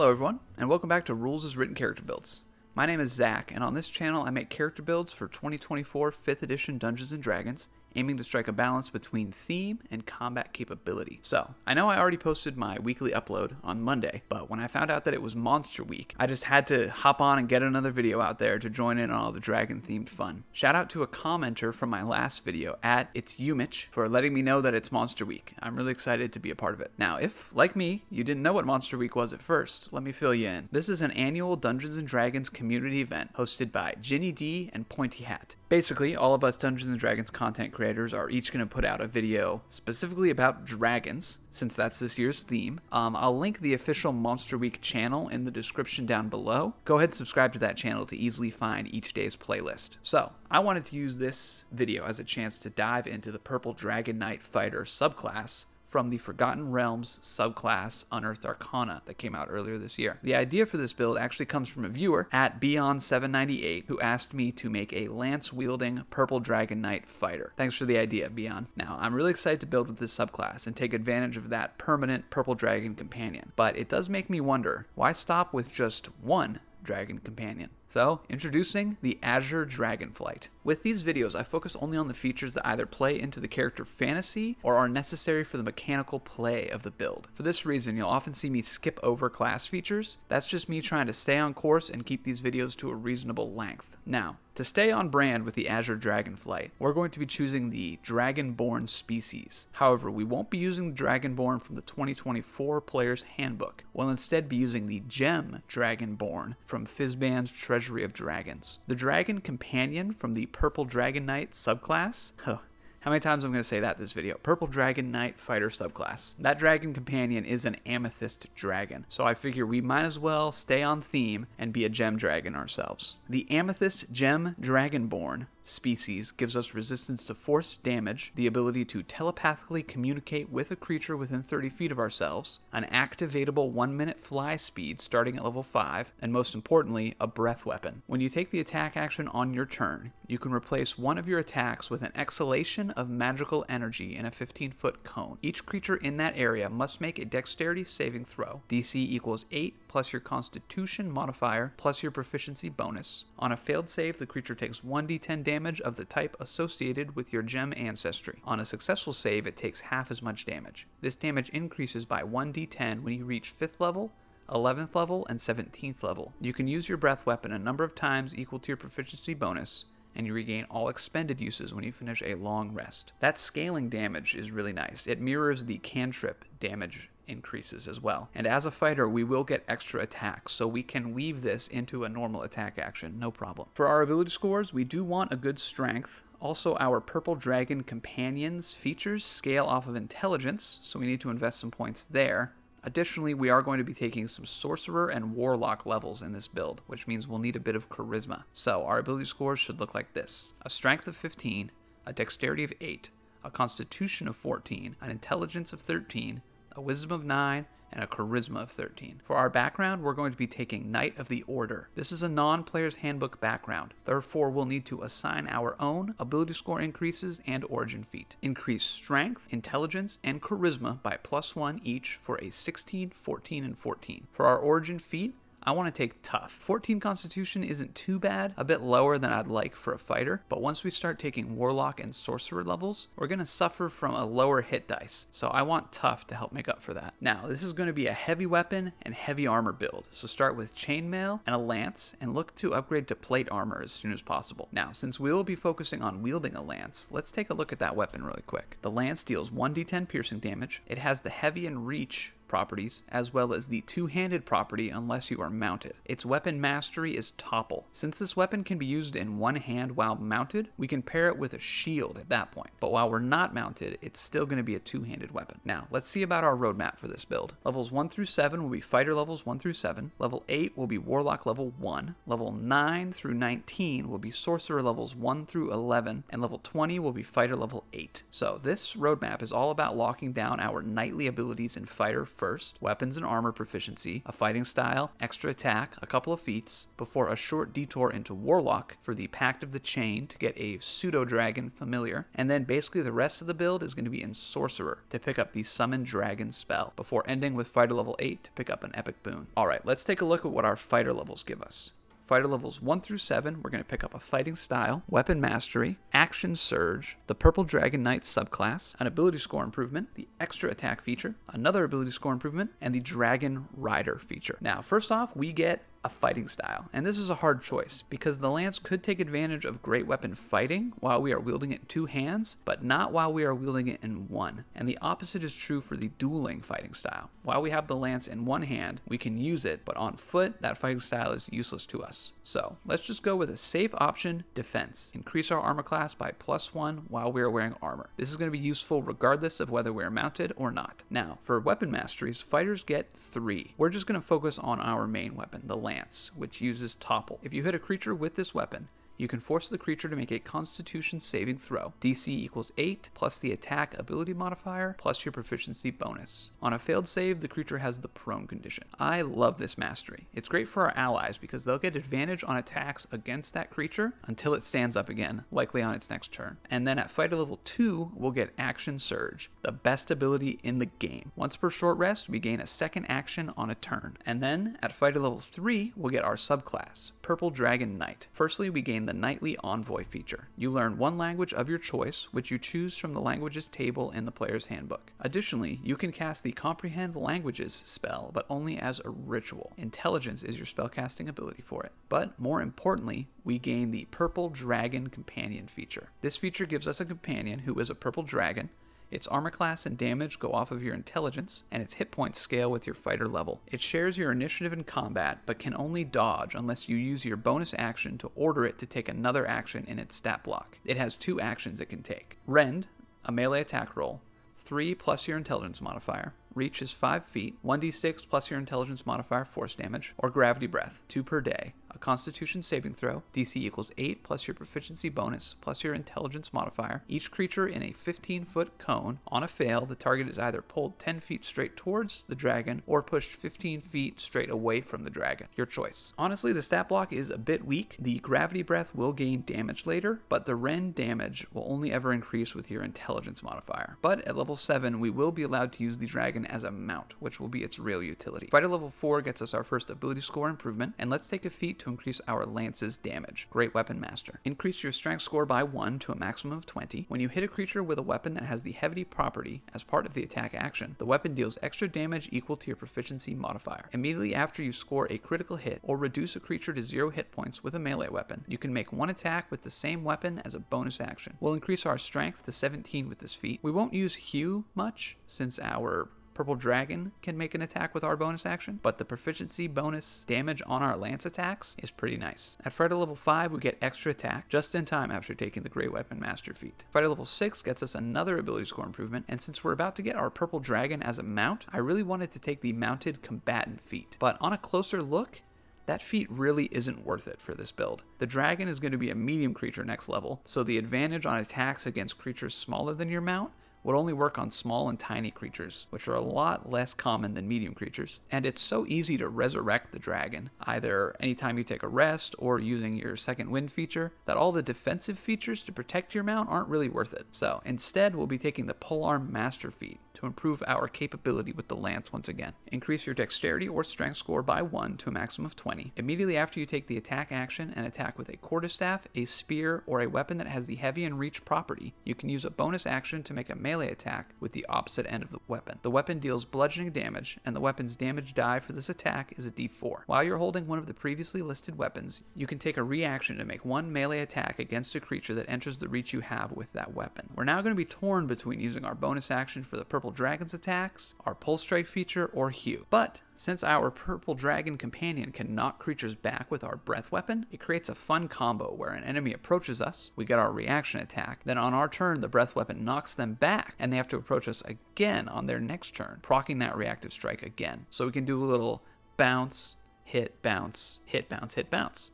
Hello everyone, and welcome back to Rules as Written Character Builds. My name is Zach, and on this channel I make character builds for 2024 5th edition Dungeons & Dragons, aiming to strike a balance between theme and combat capability. So, I know I already posted my weekly upload on Monday, but when I found out that it was Monster Week, I just had to hop on and get another video out there to join in on all the dragon-themed fun. Shout out to a commenter from my last video, @It'sYumich, for letting me know that it's Monster Week. I'm really excited to be a part of it. Now, if, like me, you didn't know what Monster Week was at first, let me fill you in. This is an annual Dungeons & Dragons community event hosted by Ginny D and Pointy Hat. Basically, all of us Dungeons & Dragons content creators are each going to put out a video specifically about dragons, since that's this year's theme. I'll link the official Monster Week channel in the description down below. Go ahead and subscribe to that channel to easily find each day's playlist. So, I wanted to use this video as a chance to dive into the Purple Dragon Knight Fighter subclass from the Forgotten Realms subclass Unearthed Arcana that came out earlier this year. The idea for this build actually comes from a viewer @Beyond798 who asked me to make a lance-wielding Purple Dragon Knight fighter. Thanks for the idea, Beyond. Now, I'm really excited to build with this subclass and take advantage of that permanent Purple Dragon Companion, but it does make me wonder, why stop with just one Dragon Companion? So, introducing the Azure Dragonflight. With these videos, I focus only on the features that either play into the character fantasy or are necessary for the mechanical play of the build. For this reason, you'll often see me skip over class features. That's just me trying to stay on course and keep these videos to a reasonable length. Now, to stay on brand with the Azure Dragonflight, we're going to be choosing the Dragonborn species. However, we won't be using the Dragonborn from the 2024 Player's Handbook. We'll instead be using the Gem Dragonborn from Fizban's Treasury of Dragons. The Dragon Companion from the Purple Dragon Knight subclass. How many times I'm going to say that this video? Purple Dragon Knight Fighter subclass. That Dragon Companion is an Amethyst Dragon, so I figure we might as well stay on theme and be a Gem Dragon ourselves. The Amethyst Gem Dragonborn species gives us resistance to force damage, the ability to telepathically communicate with a creature within 30 feet of ourselves, an activatable 1-minute fly speed starting at level 5, and most importantly, a breath weapon. When you take the attack action on your turn, you can replace one of your attacks with an exhalation of magical energy in a 15-foot cone. Each creature in that area must make a dexterity saving throw. DC equals 8 plus your constitution modifier plus your proficiency bonus. On a failed save, the creature takes 1d10 damage of the type associated with your gem ancestry. On a successful save, it takes half as much damage. This damage increases by 1d10 when you reach 5th level, 11th level, and 17th level. You can use your breath weapon a number of times equal to your proficiency bonus, and you regain all expended uses when you finish a long rest. That scaling damage is really nice. It mirrors the cantrip damage increases as well. And as a fighter, we will get extra attacks, so we can weave this into a normal attack action, no problem. For our ability scores, we do want a good strength. Also, our Purple Dragon Companions features scale off of intelligence, so we need to invest some points there. Additionally, we are going to be taking some Sorcerer and Warlock levels in this build, which means we'll need a bit of Charisma. So our ability scores should look like this: a Strength of 15, a Dexterity of 8, a Constitution of 14, an Intelligence of 13, a Wisdom of 9, and a Charisma of 13. For our background, we're going to be taking Knight of the Order. This is a non-player's handbook background. Therefore, we'll need to assign our own ability score increases and origin feat. Increase Strength, Intelligence, and Charisma by +1 each for a 16, 14, and 14. For our origin feat, I want to take Tough. 14 Constitution isn't too bad, a bit lower than I'd like for a fighter, but once we start taking Warlock and Sorcerer levels, we're going to suffer from a lower hit dice, so I want Tough to help make up for that. Now, this is going to be a heavy weapon and heavy armor build, so start with Chainmail and a Lance, and look to upgrade to Plate Armor as soon as possible. Now, since we will be focusing on wielding a Lance, let's take a look at that weapon really quick. The Lance deals 1d10 piercing damage. It has the Heavy and Reach properties, as well as the two-handed property unless you are mounted. Its weapon mastery is Topple. Since this weapon can be used in one hand while mounted, we can pair it with a shield at that point. But while we're not mounted, it's still going to be a two-handed weapon. Now, let's see about our roadmap for this build. Levels 1 through 7 will be fighter levels 1 through 7. Level 8 will be Warlock level 1. Level 9 through 19 will be Sorcerer levels 1 through 11. And level 20 will be fighter level 8. So this roadmap is all about locking down our knightly abilities in fighter first. first, weapons and armor proficiency, a fighting style, extra attack, a couple of feats, before a short detour into Warlock for the Pact of the Chain to get a pseudo-dragon familiar, and then basically the rest of the build is going to be in Sorcerer to pick up the Summon Dragon spell, before ending with Fighter level 8 to pick up an epic boon. Alright, let's take a look at what our fighter levels give us. Fighter levels 1 through 7, we're going to pick up a fighting style, weapon mastery, action surge, the Purple Dragon Knight subclass, an ability score improvement, the extra attack feature, another ability score improvement, and the Dragon Rider feature. Now, first off, we get a fighting style, and this is a hard choice because the lance could take advantage of great weapon fighting while we are wielding it in 2 hands, but not while we are wielding it in 1. And the opposite is true for the dueling fighting style. While we have the lance in 1 hand, we can use it, but on foot, that fighting style is useless to us. So let's just go with a safe option, defense. Increase our armor class by +1 while we are wearing armor. This is going to be useful regardless of whether we are mounted or not. Now, for weapon masteries, fighters get 3. We're just going to focus on our main weapon, the lance, which uses topple. If you hit a creature with this weapon, you can force the creature to make a Constitution saving throw. DC equals 8 plus the attack ability modifier plus your proficiency bonus. On a failed save, the creature has the prone condition. I love this mastery. It's great for our allies because they'll get advantage on attacks against that creature until it stands up again, likely on its next turn. And then at fighter level 2, we'll get Action Surge, the best ability in the game. Once per short rest, we gain a second action on a turn. And then at fighter level 3, we'll get our subclass, Purple Dragon Knight. Firstly, we gain the Nightly Envoy feature. You learn 1 language of your choice, which you choose from the languages table in the player's handbook. Additionally, you can cast the Comprehend Languages spell, but only as a ritual. Intelligence is your spellcasting ability for it. But more importantly, we gain the Purple Dragon Companion feature. This feature gives us a companion who is a purple dragon. Its armor class and damage go off of your intelligence, and its hit points scale with your fighter level. It shares your initiative in combat, but can only dodge unless you use your bonus action to order it to take another action in its stat block. It has 2 actions it can take. Rend, a melee attack roll, 3 plus your intelligence modifier. Reach is 5 feet, 1d6 plus your intelligence modifier force damage, or Gravity Breath, 2 per day. A Constitution saving throw, DC equals 8 plus your proficiency bonus plus your intelligence modifier. Each creature in a 15-foot cone. On a fail, the target is either pulled 10 feet straight towards the dragon or pushed 15 feet straight away from the dragon. Your choice. Honestly, the stat block is a bit weak. The Gravity Breath will gain damage later, but the Rend damage will only ever increase with your intelligence modifier. But at level 7, we will be allowed to use the dragon as a mount, which will be its real utility. Fighter level 4 gets us our first ability score improvement, and let's take a feat to increase our lance's damage. Great Weapon Master. Increase your strength score by 1 to a maximum of 20. When you hit a creature with a weapon that has the heavy property as part of the attack action, the weapon deals extra damage equal to your proficiency modifier. Immediately after you score a critical hit or reduce a creature to 0 hit points with a melee weapon, you can make 1 attack with the same weapon as a bonus action. We'll increase our strength to 17 with this feat. We won't use Hue much since our Purple Dragon can make an attack with our bonus action, but the proficiency bonus damage on our lance attacks is pretty nice. At fighter level 5, we get extra attack just in time after taking the Great Weapon Master feat. Fighter level 6 gets us another ability score improvement, and since we're about to get our Purple Dragon as a mount, I really wanted to take the Mounted Combatant feat. But on a closer look, that feat really isn't worth it for this build. The dragon is going to be a medium creature next level, so the advantage on attacks against creatures smaller than your mount would only work on small and tiny creatures, which are a lot less common than medium creatures. And it's so easy to resurrect the dragon, either anytime you take a rest or using your second wind feature, that all the defensive features to protect your mount aren't really worth it. So instead, we'll be taking the Polearm Master feat to improve our capability with the lance once again. Increase your dexterity or strength score by 1 to a maximum of 20. Immediately after you take the attack action and attack with a quarterstaff, a spear, or a weapon that has the heavy and reach property, you can use a bonus action to make a melee attack with the opposite end of the weapon. The weapon deals bludgeoning damage, and the weapon's damage die for this attack is a d4. While you're holding one of the previously listed weapons, you can take a reaction to make 1 melee attack against a creature that enters the reach you have with that weapon. We're now going to be torn between using our bonus action for the Purple Dragon's attacks, our Pull Strike feature, or Hue. But since our Purple Dragon Companion can knock creatures back with our breath weapon, it creates a fun combo where an enemy approaches us, we get our reaction attack, then on our turn the breath weapon knocks them back, and they have to approach us again on their next turn, proccing that reactive strike again. So we can do a little bounce, hit, bounce, hit, bounce, hit, bounce.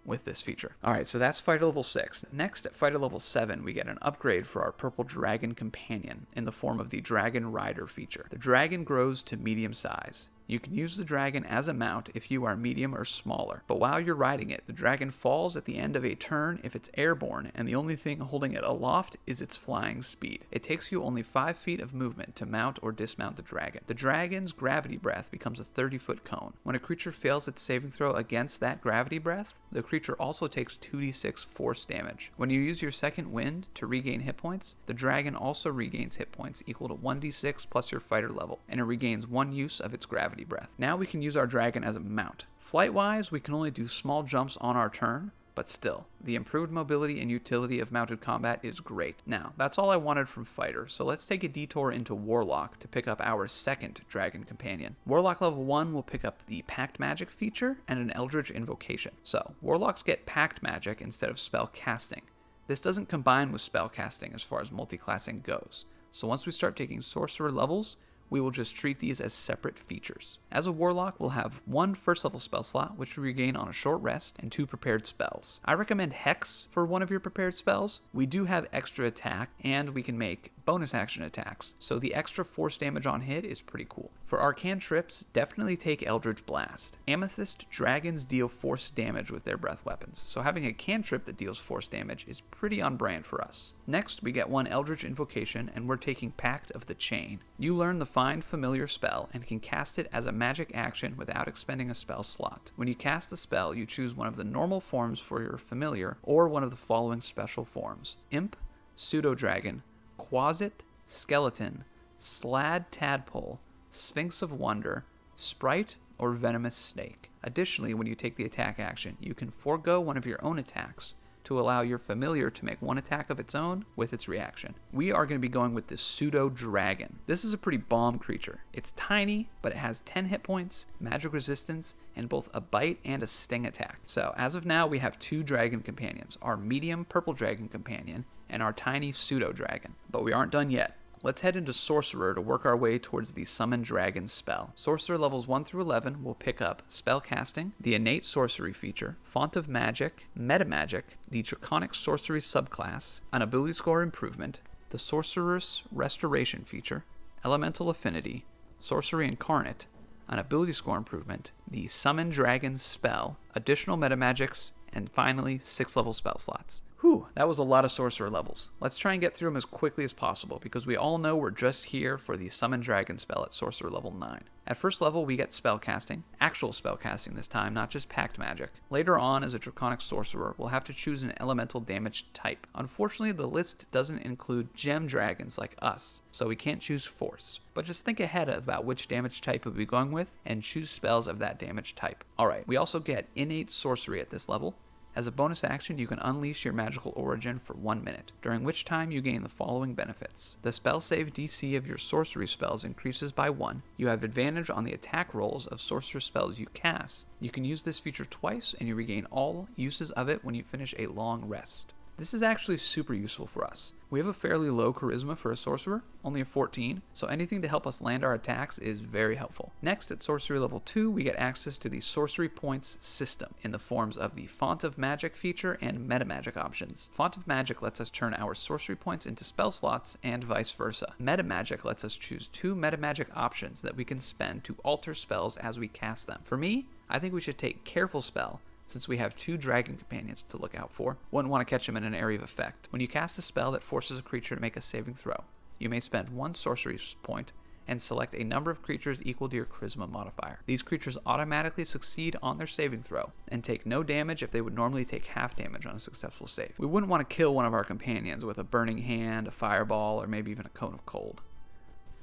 with this feature. Alright, so that's fighter level 6. Next, at fighter level 7, we get an upgrade for our purple dragon companion in the form of the Dragon Rider feature. The dragon grows to medium size. You can use the dragon as a mount if you are medium or smaller, but while you're riding it, the dragon falls at the end of a turn if it's airborne, and the only thing holding it aloft is its flying speed. It takes you only 5 feet of movement to mount or dismount the dragon. The dragon's gravity breath becomes a 30-foot cone. When a creature fails its saving throw against that gravity breath, the creature also takes 2d6 force damage. When you use your second wind to regain hit points, the dragon also regains hit points equal to 1d6 plus your fighter level, and it regains 1 use of its gravity breath. Now we can use our dragon as a mount. Flight-wise, we can only do small jumps on our turn, but still, the improved mobility and utility of mounted combat is great. Now, that's all I wanted from Fighter, so let's take a detour into Warlock to pick up our second Dragon Companion. Warlock level 1 will pick up the Pact Magic feature and an Eldritch Invocation. So, Warlocks get Pact Magic instead of spell casting. This doesn't combine with spell casting as far as multiclassing goes, so once we start taking Sorcerer levels, we will just treat these as separate features. As a Warlock, we'll have 1 first level spell slot, which we regain on a short rest, and 2 prepared spells. I recommend Hex for one of your prepared spells. We do have extra attack, and we can make bonus action attacks, so the extra force damage on hit is pretty cool. For our cantrips, definitely take Eldritch Blast. Amethyst dragons deal force damage with their breath weapons, so having a cantrip that deals force damage is pretty on brand for us. Next, we get 1 Eldritch Invocation, and we're taking Pact of the Chain. You learn the Find Familiar spell and can cast it as a magic action without expending a spell slot. When you cast the spell, you choose one of the normal forms for your familiar or one of the following special forms: Imp, Pseudo-Dragon, Quasit, Skeleton, Slad Tadpole, Sphinx of Wonder, Sprite, or Venomous Snake. Additionally, when you take the attack action, you can forego one of your own attacks to allow your familiar to make 1 attack of its own with its reaction. We are going to be going with the Pseudo-Dragon. This is a pretty bomb creature. It's tiny, but it has 10 hit points, magic resistance, and both a bite and a sting attack. So as of now, we have 2 dragon companions, our medium purple dragon companion and our tiny Pseudo-Dragon. But we aren't done yet. Let's head into Sorcerer to work our way towards the Summon Dragon spell. Sorcerer levels 1 through 11 will pick up Spell Casting, the Innate Sorcery feature, Font of Magic, Meta Magic, the Draconic Sorcery subclass, an Ability Score improvement, the Sorcerer's Restoration feature, Elemental Affinity, Sorcery Incarnate, an Ability Score improvement, the Summon Dragon spell, additional Meta Magics, and finally 6 level spell slots. Whew, that was a lot of Sorcerer levels. Let's try and get through them as quickly as possible, because we all know we're just here for the Summon Dragon spell at Sorcerer level 9. At first level, we get Spellcasting, actual spellcasting this time, not just Pact Magic. Later on, as a Draconic Sorcerer, we'll have to choose an elemental damage type. Unfortunately, the list doesn't include gem dragons like us, so we can't choose Force. But just think ahead about which damage type we'll be going with, and choose spells of that damage type. Alright, we also get Innate Sorcery at this level. As a bonus action, you can unleash your magical origin for 1 minute, during which time you gain the following benefits. The spell save DC of your sorcery spells increases by 1. You have advantage on the attack rolls of sorcerer spells you cast. You can use this feature twice, and you regain all uses of it when you finish a long rest. This is actually super useful for us. We have a fairly low charisma for a sorcerer, only a 14, so anything to help us land our attacks is very helpful. Next, at sorcery level 2, we get access to the sorcery points system in the forms of the Font of Magic feature and Meta Magic options. Font of Magic lets us turn our sorcery points into spell slots and vice versa. Meta Magic lets us choose 2 Meta Magic options that we can spend to alter spells as we cast them. For me, I think we should take Careful Spell, since we have 2 dragon companions to look out for. Wouldn't want to catch them in an area of effect. When you cast a spell that forces a creature to make a saving throw, you may spend 1 sorcery point and select a number of creatures equal to your charisma modifier. These creatures automatically succeed on their saving throw and take no damage if they would normally take half damage on a successful save. We wouldn't want to kill one of our companions with a burning hand, a fireball, or maybe even a cone of cold.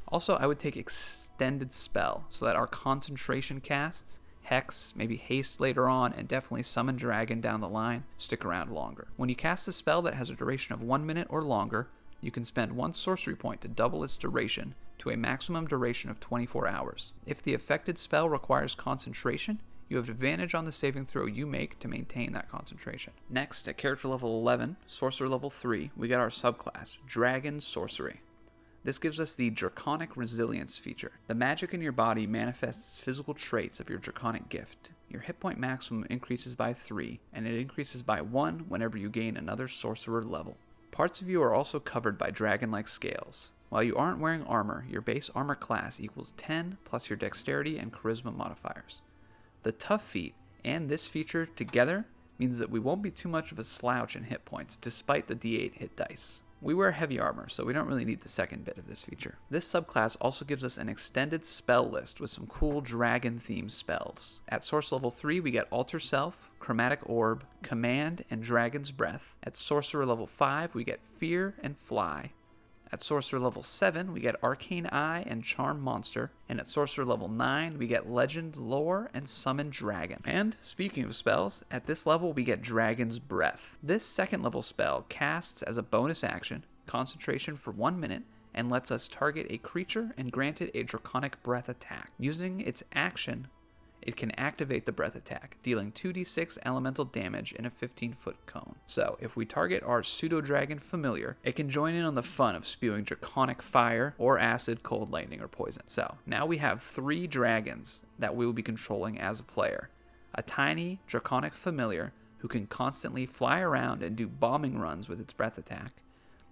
Also, I would take Extended Spell so that our concentration casts, Hex, maybe Haste later on, and definitely Summon Dragon down the line, stick around longer. When you cast a spell that has a duration of 1 minute or longer, you can spend 1 sorcery point to double its duration to a maximum duration of 24 hours. If the affected spell requires concentration, you have advantage on the saving throw you make to maintain that concentration. Next, at character level 11, Sorcerer level 3, we get our subclass, Dragon Sorcery. This gives us the Draconic Resilience feature. The magic in your body manifests physical traits of your Draconic gift. your hit point maximum increases by 3, and it increases by 1 whenever you gain another sorcerer level. Parts of you are also covered by dragon-like scales. While you aren't wearing armor, your base armor class equals 10 plus your dexterity and charisma modifiers. The tough feat and this feature together means that we won't be too much of a slouch in hit points despite the D8 hit dice. We wear heavy armor, so we don't really need the second bit of this feature. This subclass also gives us an extended spell list with some cool dragon-themed spells. At Source Level 3, we get Alter Self, Chromatic Orb, Command, and Dragon's Breath. At Sorcerer Level 5, we get Fear and Fly. At Sorcerer Level 7, we get Arcane Eye and Charm Monster. And at Sorcerer Level 9, we get Legend, Lore, and Summon Dragon. And, speaking of spells, at this level we get Dragon's Breath. This second level spell casts as a bonus action, concentration for 1 minute, and lets us target a creature and grant it a Draconic Breath attack. Using its action, it can activate the breath attack, dealing 2d6 elemental damage in a 15-foot cone. So, if we target our pseudo-dragon familiar, it can join in on the fun of spewing draconic fire or acid, cold, lightning, or poison. So, now we have 3 dragons that we will be controlling as a player. A tiny draconic familiar who can constantly fly around and do bombing runs with its breath attack.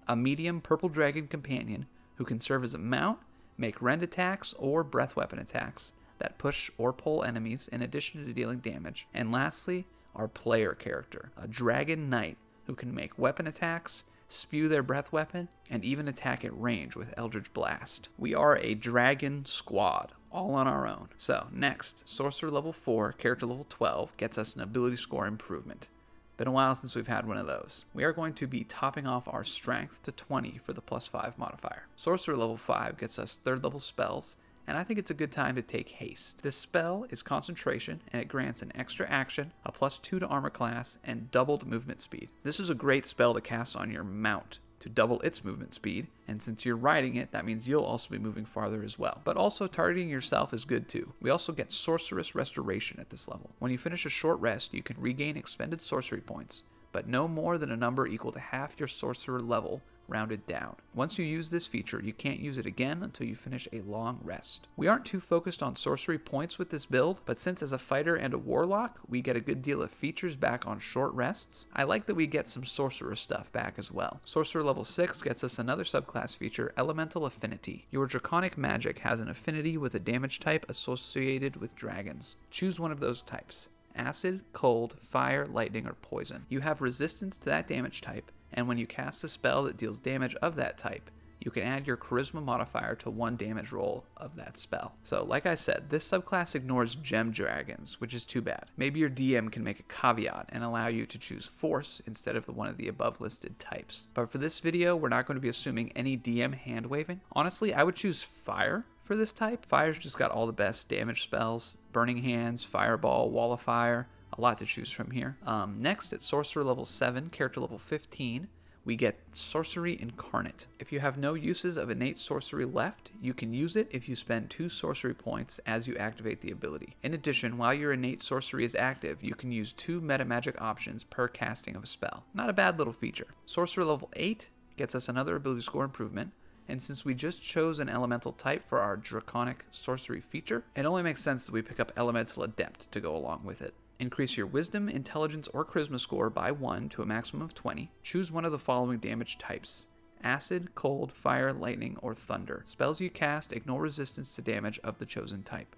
A medium purple dragon companion who can serve as a mount, make rend attacks or breath weapon attacks that push or pull enemies in addition to dealing damage. And lastly, our player character, a dragon knight who can make weapon attacks, spew their breath weapon, and even attack at range with Eldritch Blast. We are a dragon squad, all on our own. So next, Sorcerer Level 4, Character Level 12 gets us an ability score improvement. Been a while since we've had one of those. We are going to be topping off our strength to 20 for the +5 modifier. Sorcerer Level 5 gets us 3rd level spells, and I think it's a good time to take haste. This spell is concentration, and it grants an extra action, a +2 to armor class, and doubled movement speed. This is a great spell to cast on your mount to double its movement speed, and since you're riding it, that means you'll also be moving farther as well. But also targeting yourself is good too. We also get Sorceress Restoration at this level. When you finish a short rest, you can regain expended sorcery points, but no more than a number equal to half your sorcerer level, rounded down. Once you use this feature, you can't use it again until you finish a long rest. We aren't too focused on sorcery points with this build, but since as a fighter and a warlock, we get a good deal of features back on short rests, I like that we get some sorcerer stuff back as well. Sorcerer Level 6 gets us another subclass feature, Elemental Affinity. Your draconic magic has an affinity with a damage type associated with dragons. Choose one of those types: acid, cold, fire, lightning, or poison. You have resistance to that damage type, and when you cast a spell that deals damage of that type, you can add your charisma modifier to 1 damage roll of that spell. So like I said, this subclass ignores gem dragons, which is too bad. Maybe your DM can make a caveat and allow you to choose force instead of one of the above listed types. But for this video, we're not going to be assuming any DM hand waving. Honestly, I would choose fire for this type. Fire's just got all the best damage spells: Burning Hands, Fireball, Wall of Fire. A lot to choose from here. Next, at Sorcerer Level 7, Character Level 15, we get Sorcery Incarnate. If you have no uses of innate sorcery left, you can use it if you spend 2 sorcery points as you activate the ability. In addition, while your innate sorcery is active, you can use 2 metamagic options per casting of a spell. Not a bad little feature. Sorcerer Level 8 gets us another ability score improvement, and since we just chose an elemental type for our draconic sorcery feature, it only makes sense that we pick up Elemental Adept to go along with it. Increase your wisdom, intelligence, or charisma score by 1 to a maximum of 20. Choose one of the following damage types: acid, cold, fire, lightning, or thunder. Spells you cast ignore resistance to damage of the chosen type.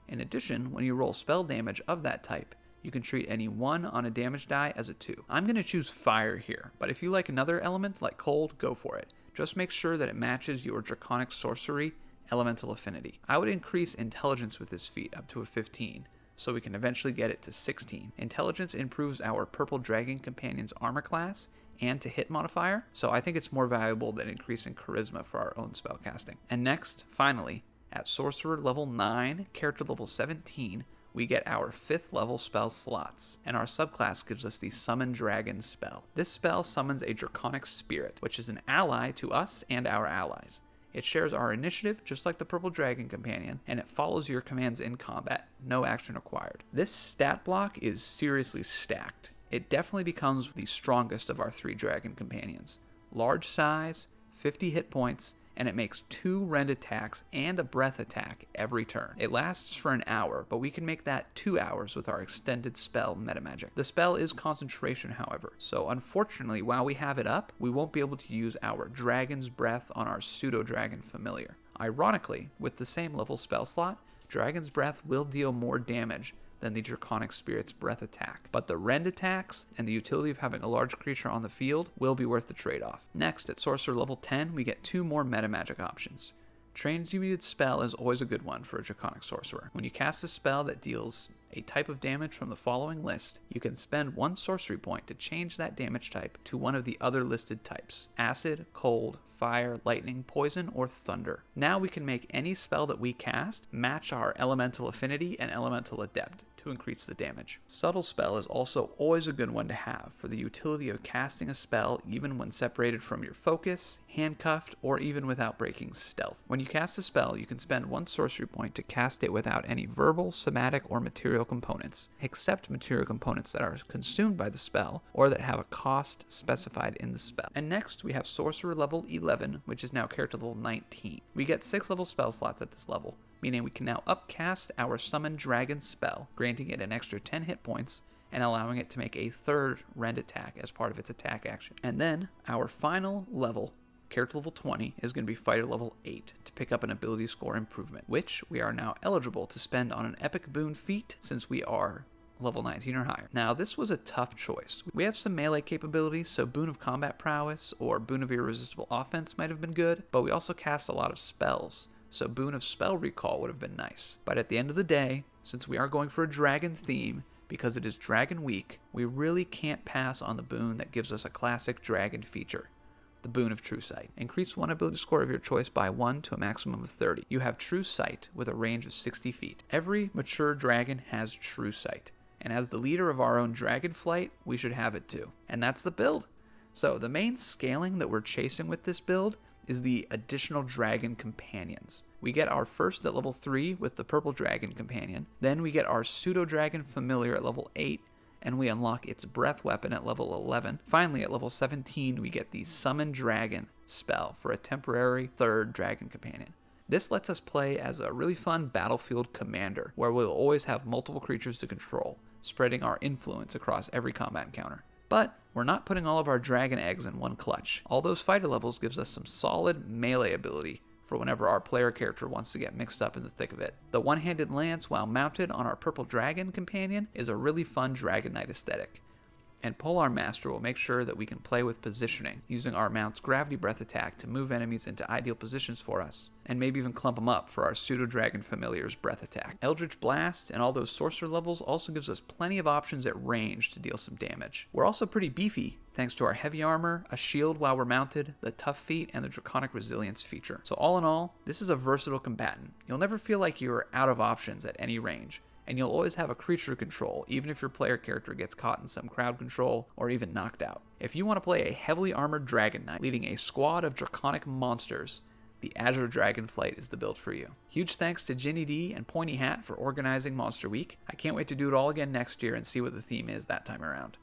In addition, when you roll spell damage of that type, you can treat any 1 on a damage die as a 2. I'm going to choose fire here, but if you like another element like cold, go for it. Just make sure that it matches your draconic sorcery elemental affinity. I would increase intelligence with this feat up to a 15, so we can eventually get it to 16. Intelligence improves our purple dragon companion's armor class and to hit modifier, so I think it's more valuable than increasing charisma for our own spell casting. And next, finally, at Sorcerer Level 9, Character Level 17, we get our 5th level spell slots, and our subclass gives us the Summon Dragon spell. This spell summons a draconic spirit, which is an ally to us and our allies. It shares our initiative, just like the Purple Dragon Companion, and it follows your commands in combat, no action required. This stat block is seriously stacked. It definitely becomes the strongest of our 3 Dragon Companions. Large size, 50 hit points, and it makes 2 rend attacks and a breath attack every turn. It lasts for an hour, but we can make that 2 hours with our extended spell metamagic. The spell is concentration, however, so unfortunately while we have it up, we won't be able to use our Dragon's Breath on our pseudo-dragon familiar. Ironically, with the same level spell slot, Dragon's Breath will deal more damage than the Draconic Spirit's breath attack, but the rend attacks and the utility of having a large creature on the field will be worth the trade-off. Next, at Sorcerer level 10, we get 2 more metamagic options. Transmuted Spell is always a good one for a Draconic Sorcerer. When you cast a spell that deals a type of damage from the following list, you can spend 1 sorcery point to change that damage type to one of the other listed types: Acid, Cold, Fire, Lightning, Poison, or Thunder. Now we can make any spell that we cast match our Elemental Affinity and Elemental Adept to increase the damage. Subtle Spell is also always a good one to have for the utility of casting a spell even when separated from your focus, handcuffed, or even without breaking stealth. When you cast a spell, you can spend 1 sorcery point to cast it without any verbal, somatic, or material components, except material components that are consumed by the spell or that have a cost specified in the spell. And next, we have Sorcerer level 11, which is now character level 19. We get 6 level spell slots at this level, meaning we can now upcast our Summon Dragon spell, granting it an extra 10 hit points and allowing it to make a 3rd rend attack as part of its attack action. And then our final level, character level 20, is going to be fighter level 8 to pick up an ability score improvement, which we are now eligible to spend on an epic boon feat since we are level 19 or higher. Now, this was a tough choice. We have some melee capabilities, so Boon of Combat Prowess or Boon of Irresistible Offense might have been good, but we also cast a lot of spells, so Boon of Spell Recall would have been nice. But at the end of the day, since we are going for a dragon theme, because it is Dragon Week, we really can't pass on the boon that gives us a classic dragon feature: the Boon of True Sight. Increase 1 ability score of your choice by 1 to a maximum of 30. You have True Sight with a range of 60 feet. Every mature dragon has True Sight, and as the leader of our own Dragonflight, we should have it too. And that's the build. So the main scaling that we're chasing with this build is the additional Dragon Companions. We get our first at level 3 with the Purple Dragon Companion, then we get our Pseudo-Dragon Familiar at level 8, and we unlock its breath weapon at level 11. Finally, at level 17, we get the Summon Dragon spell for a temporary 3rd Dragon Companion. This lets us play as a really fun battlefield commander, where we'll always have multiple creatures to control, spreading our influence across every combat encounter. But we're not putting all of our dragon eggs in one clutch. All those fighter levels gives us some solid melee ability for whenever our player character wants to get mixed up in the thick of it. The one-handed lance, while mounted on our Purple Dragon Companion, is a really fun Dragon Knight aesthetic. And Polearm Master will make sure that we can play with positioning, using our mount's Gravity Breath attack to move enemies into ideal positions for us, and maybe even clump them up for our Pseudo-Dragon Familiar's breath attack. Eldritch Blast and all those Sorcerer levels also gives us plenty of options at range to deal some damage. We're also pretty beefy, thanks to our heavy armor, a shield while we're mounted, the tough feat, and the Draconic Resilience feature. So all in all, this is a versatile combatant. You'll never feel like you're out of options at any range, and you'll always have a creature control, even if your player character gets caught in some crowd control or even knocked out. If you want to play a heavily armored Dragon Knight leading a squad of draconic monsters, the Azure Dragonflight is the build for you. Huge thanks to Ginny D and Pointy Hat for organizing Monster Week. I can't wait to do it all again next year and see what the theme is that time around.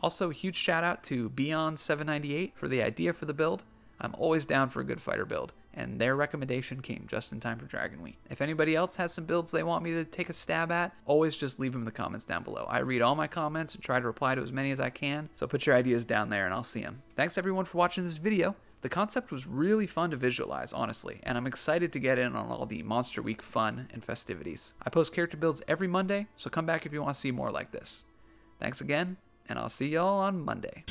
Also, huge shout out to Beyond798 for the idea for the build. I'm always down for a good fighter build, and their recommendation came just in time for Dragon Week. If anybody else has some builds they want me to take a stab at, always just leave them in the comments down below. I read all my comments and try to reply to as many as I can, so put your ideas down there and I'll see them. Thanks everyone for watching this video. The concept was really fun to visualize, honestly, and I'm excited to get in on all the Monster Week fun and festivities. I post character builds every Monday, so come back if you want to see more like this. Thanks again, and I'll see y'all on Monday.